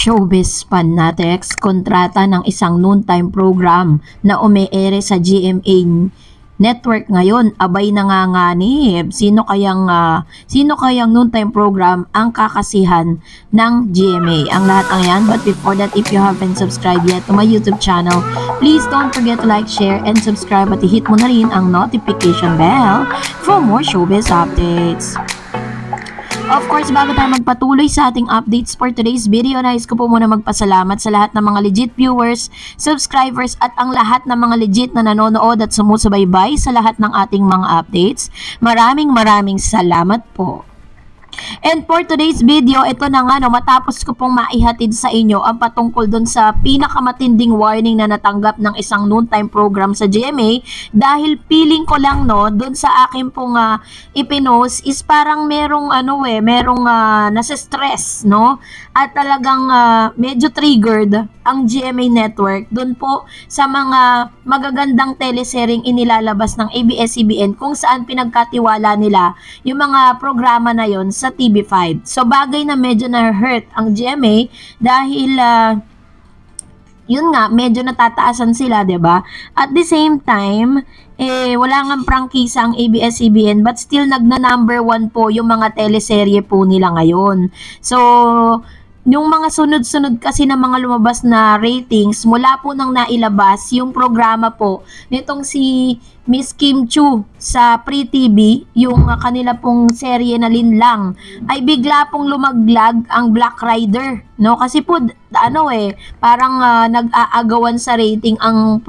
Showbiz Fanatics, kontrata ng isang noontime program na umeere sa GMA Network ngayon. Abay nanganganib. Sino kayang noontime program ang kakasihan ng GMA? Ang lahat ng yan. But before that, if you haven't subscribed yet to my YouTube channel, please don't forget to like, share, and subscribe at i-hit mo na rin ang notification bell for more showbiz updates. Of course, bago tayo magpatuloy sa ating updates for today's video, nais ko po muna magpasalamat sa lahat ng mga legit viewers, subscribers, at ang lahat ng mga legit na nanonood at sumusubaybay sa lahat ng ating mga updates. Maraming salamat po. And for today's video, ito na nga, matapos ko pong maihatid sa inyo ang patungkol dun sa pinakamatinding warning na natanggap ng isang noontime program sa GMA, dahil feeling ko lang dun sa akin pong ipinost is parang merong nasa-stress, at talagang medyo triggered ang GMA Network dun po sa mga magagandang teleseryeng inilalabas ng ABS-CBN kung saan pinagkatiwala nila yung mga programa na yon sa TV5. So bagay na medyo na-hurt ang GMA dahil yun nga, medyo natataasan sila, 'di ba? At the same time, wala ngang prangkisa ang ABS-CBN, but still nagna-number 1 po yung mga teleserye po nila ngayon. So yung mga sunod-sunod kasi na mga lumabas na ratings mula po nang nailabas yung programa po nitong si Miss Kim Chu sa Free TV, yung kanila pong serye na Linlang, ay bigla pong lumaglag ang Black Rider, kasi po parang nag-aagawan sa rating ang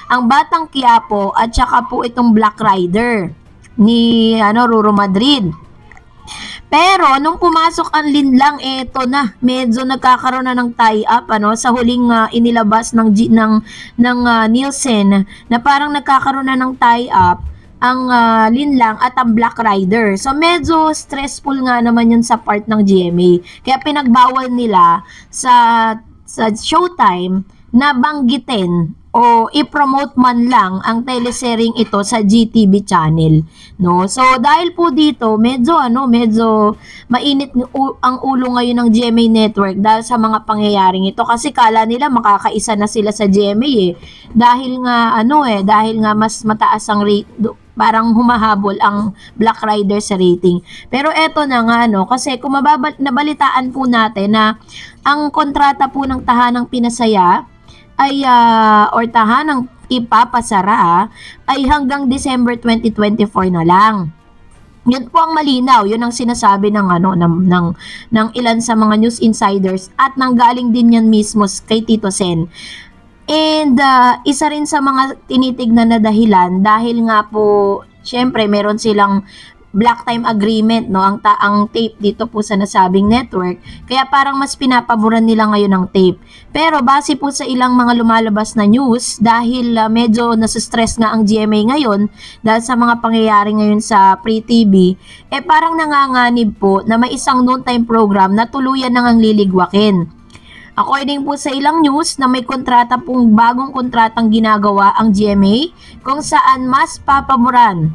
ang Batang Quiapo at saka po itong Black Rider ni Ruro Madrid. Pero nung pumasok ang Linlang, eto na, medyo nagkakaroon na ng tie-up sa huling inilabas ng Nielsen, na parang nagkakaroon na ng tie-up ang Linlang at ang Black Rider. So medyo stressful nga naman yun sa part ng GMA. Kaya pinagbawal nila sa Showtime na banggitin o i-promote man lang ang teleseryeng ito sa GTV channel, So dahil po dito, medyo mainit ang ulo ngayon ng GMA Network dahil sa mga pangyayaring ito, kasi kala nila makakaisa na sila sa GMA dahil nga mas mataas ang rate, parang humahabol ang Black Rider sa rating. Pero eto na nga, kasi kung nabalitaan po natin na ang kontrata po ng Tahanang Pinasaya ay or tahanang ipapasara ay hanggang December 2024 na lang. Yun po ang malinaw, yun ang sinasabi ng ilan sa mga news insiders, at nanggaling din yan mismo kay Tito Sen. And isa rin sa mga tinitignan na dahilan, dahil nga po syempre meron silang black time agreement, ang tape dito po sa nasabing network, kaya parang mas pinapaboran nila ngayon ang tape. Pero base po sa ilang mga lumalabas na news, dahil medyo nasa-stress nga ang GMA ngayon dahil sa mga pangyayari ngayon sa Free TV, parang nanganganib po na may isang noontime program na tuluyan nang liligwakin. According po sa ilang news, na may bagong kontratang ginagawa ang GMA kung saan mas papaboran,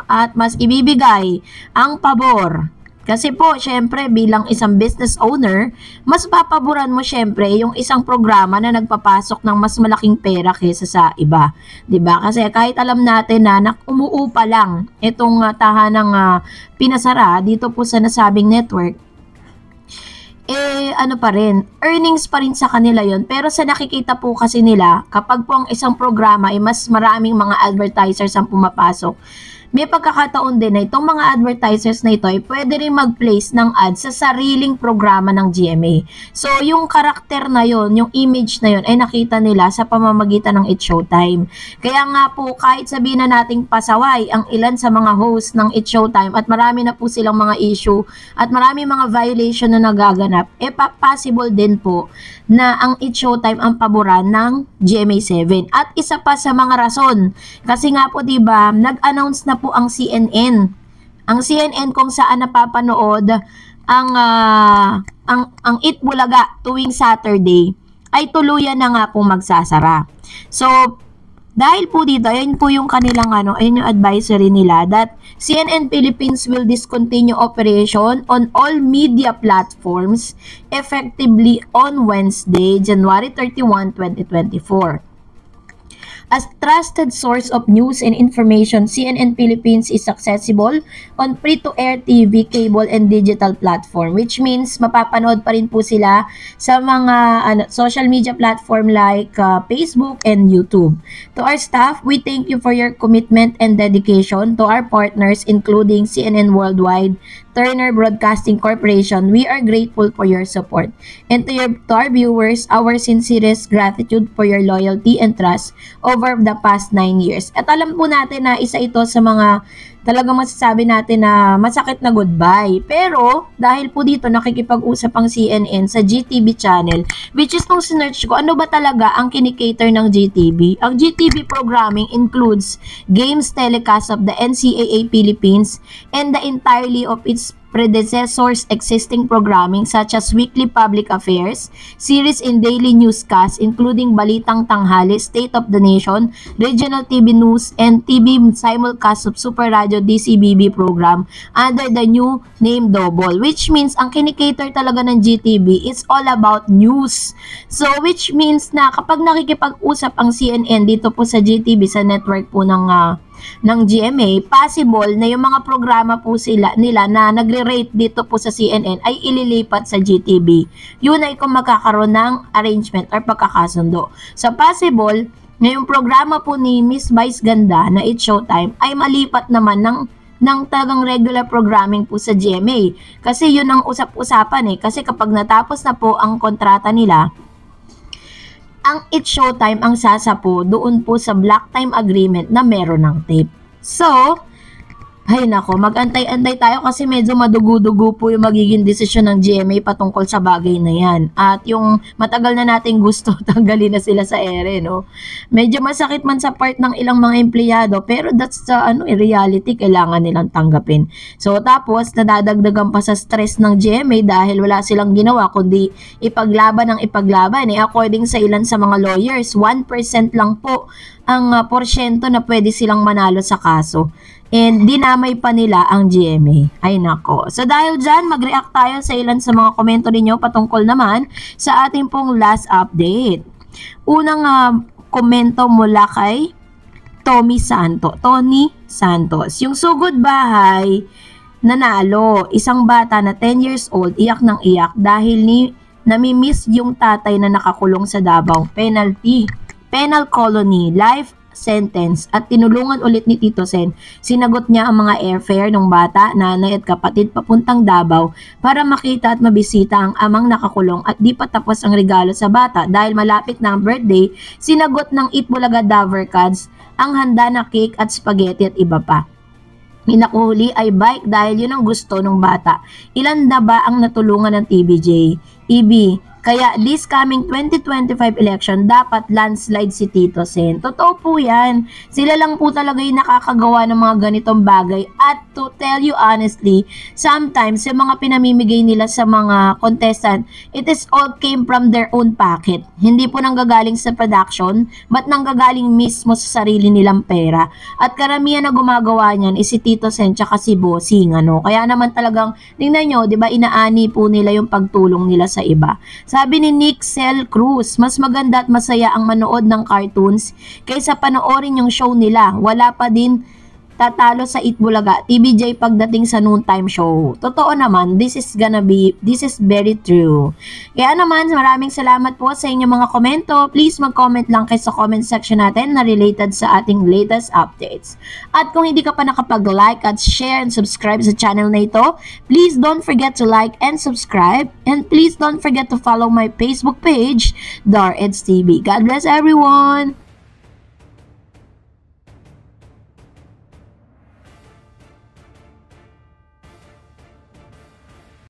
at mas ibibigay ang pabor. Kasi po, syempre, bilang isang business owner, mas papaboran mo syempre yung isang programa na nagpapasok ng mas malaking pera kaysa sa iba. 'Di ba? Kasi kahit alam natin na umuupa lang itong Tahanang Pinasara dito po sa nasabing network, earnings pa rin sa kanila yon. Pero sa nakikita po kasi nila, kapag po ang isang programa ay mas maraming mga advertisers ang pumapasok, may pagkakataon din na itong mga advertisers na ito ay pwede rin mag-place ng ads sa sariling programa ng GMA. So, yung karakter na yon, yung image na yon ay nakita nila sa pamamagitan ng It's Showtime. Kaya nga po, kahit sabihin na nating pasaway ang ilan sa mga host ng It's Showtime at marami na po silang mga issue at marami mga violation na nagaganap, possible din po na ang It's Showtime ang paboran ng GMA7. At isa pa sa mga rason, kasi nga po diba, nag-announce na po ang CNN. Ang CNN kung saan napapanood ang Eat Bulaga tuwing Saturday ay tuluyan na nga po magsasara. So Dahil po dito, ayun po yung kanilang ayun yung advisory nila that CNN Philippines will discontinue operation on all media platforms effectively on Wednesday, January 31, 2024. As trusted source of news and information, CNN Philippines is accessible on free-to-air TV, cable, and digital platform, which means mapapanood pa rin po sila sa mga social media platform like Facebook and YouTube. To our staff, we thank you for your commitment and dedication. To our partners, including CNN Worldwide, Turner Broadcasting Corporation, we are grateful for your support. And to our viewers, our sincerest gratitude for your loyalty and trust over the past 9 years. At alam po natin na isa ito sa mga talagang masasabi natin na masakit na goodbye. Pero, dahil po dito nakikipag-usap ang CNN sa GTV channel, which is nung sinerch ko, ano ba talaga ang kinikater ng GTV? Ang GTV programming includes games telecast of the NCAA Philippines and the entirely of its predecessors' existing programming such as weekly public affairs, series and daily newscasts including Balitang Tanghali, State of the Nation, regional TV news, and TV simulcast of Super Radio DCBB program under the new name Double, which means ang kinikater talaga ng GTV is all about news. So which means na kapag nakikipag-usap ang CNN dito po sa GTV, sa network po ng GMA, possible na yung mga programa po nila na nagre-rate dito po sa CNN ay ililipat sa GTV. Yun ay kung magkakaroon ng arrangement or pagkakasundo. So possible na yung programa po ni Miss Vice Ganda na It's Showtime ay malipat naman ng talagang regular programming po sa GMA. Kasi yun ang usap-usapan kasi kapag natapos na po ang kontrata nila, ang It's Showtime ang sasapo doon po sa block time agreement na meron ng tape. So, ay nako, mag-antay-antay tayo kasi medyo madugo-dugo po yung magiging desisyon ng GMA patungkol sa bagay na yan. At yung matagal na nating gusto, tanggalin na sila sa ere, no? Medyo masakit man sa part ng ilang mga empleyado, pero that's the reality, kailangan nilang tanggapin. So, tapos, nadadagdagan pa sa stress ng GMA dahil wala silang ginawa kundi ipaglaban ng ipaglaban. According sa ilan sa mga lawyers, 1% lang po ang porsyento na pwede silang manalo sa kaso. And dinamay pa nila ang GMA. Ay nako. So dahil dyan, mag-react tayo sa ilan sa mga komento ninyo patungkol naman sa ating pong last update. Unang komento mula kay Tony Santos. Yung sugod bahay nanalo. Isang bata na 10 years old, iyak ng iyak dahil namimiss yung tatay na nakakulong sa Davao. Penal colony, life sentence at tinulungan ulit ni Tito Sen. Sinagot niya ang mga airfare ng bata, nanay at kapatid papuntang Davao para makita at mabisita ang amang nakakulong at di pa tapos ang regalo sa bata dahil malapit na ang birthday. Sinagot ng Itbulaga Davercads ang handa na cake at spaghetti at iba pa. Inakuhuli ay bike dahil yun ang gusto ng bata. Ilan na ba ang natulungan ng TBJ? Kaya this coming 2025 election, dapat landslide si Tito Sen. Totoo po yan. Sila lang po talaga yung nakakagawa ng mga ganitong bagay. At to tell you honestly, sometimes yung mga pinamimigay nila sa mga contestant, it is all came from their own pocket. Hindi po nanggagaling sa production, but nanggagaling mismo sa sarili nilang pera. At karamihan na gumagawa niyan is si Tito Sen tsaka si Bossing. Kaya naman talagang, tingnan nyo, diba, inaani po nila yung pagtulong nila sa iba. Sabi ni Nick Cel Cruz, mas maganda at masaya ang manood ng cartoons kaysa panoorin yung show nila. Wala pa din tatalo sa Itbulaga, TBJ pagdating sa noontime show. Totoo naman, this is very true. Kaya naman, maraming salamat po sa inyong mga komento. Please mag-comment lang kayo sa comment section natin na related sa ating latest updates. At kung hindi ka pa nakapag-like at share and subscribe sa channel na ito, please don't forget to like and subscribe. And please don't forget to follow my Facebook page, Dar Eds TV. God bless everyone!